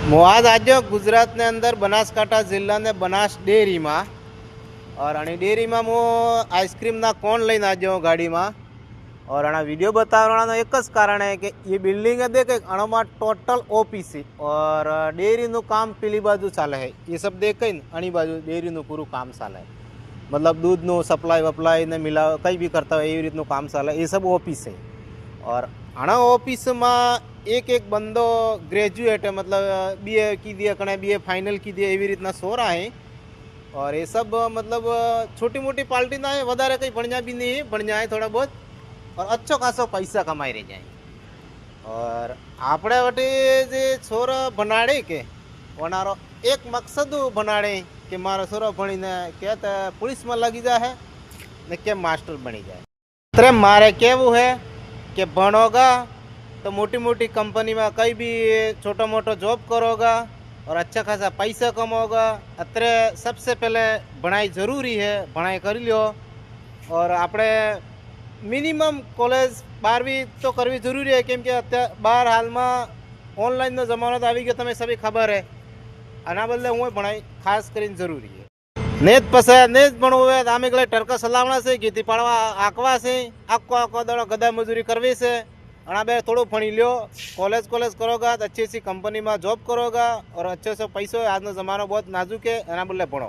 હું આજ આજે ગુજરાતની અંદર બનાસકાંઠા જિલ્લાને બનાસ ડેરીમાં और आणि डेरीમાં હું आइसक्रीमના કોન લઈને આવ્યો ગાડીમાં और આના વિડીયો બતાવવાનો એક જ કારણ है कि ये बिल्डिंग है देखे अणमा टोटल ऑफिस है और डेरीનું કામ પેલી બાજુ ચાલે है ये सब देखे अणी बाजू डेरीનું પૂરું કામ ચાલે है मतलब दूधનું सप्लाई वप्लाई ने मिला કંઈ બી કરતા હોય એવી રીતનું કામ ચાલે એ सब ऑफिस है और आना ऑफिस में एक बंदो ग्रेजुएट है मतलब बीए की दिए कने बीए फाइनल की दिए एवी रीतना सो रहा है और ये सब मतलब छोटी मोटी पार्टी ना है वधारे कहीं बढ़िया भी नहीं है बढ़िया है थोड़ा बहुत और अच्छो खासो पैसा कमाई रह जाए और आपणे वटे जे छोरा बनाड़े के वनारो एक मकसद बनाड़े कि मारो छोरो भणीने कहते पुलिस में लगी जाए ने के मास्टर बनी जाए अरे मारे केवुं है कि भणोगा तो मोटी मोटी कंपनी में कहीं भी छोटा मोटा जॉब करोगा और अच्छा खासा पैसा कमाओगा अतरे सबसे पहले पढ़ाई ज़रूरी है पढ़ाई कर लियो और आपणे मिनिमम कॉलेज 12वीं तो करवी जरूरी है केम के बार हाल में ऑनलाइन नो जमानो तो आई गयो तमे सभी खबर है आना बदले हूँ पढ़ाई खास करीने जरूरी है नेज पसे नेज भणवू है आमे गले टरका सलावना से गीती पाड़वा आंकवा से आखो आखो दाड़ो गधा मजूरी करवी से अणा बे थोड़ो भणी लियो कॉलेज करोगा तो अच्छी अच्छी कंपनी में जॉब करोगा और अच्छे से पैसो आज नो जमानो बहुत नाजुक है एना बदले भणो।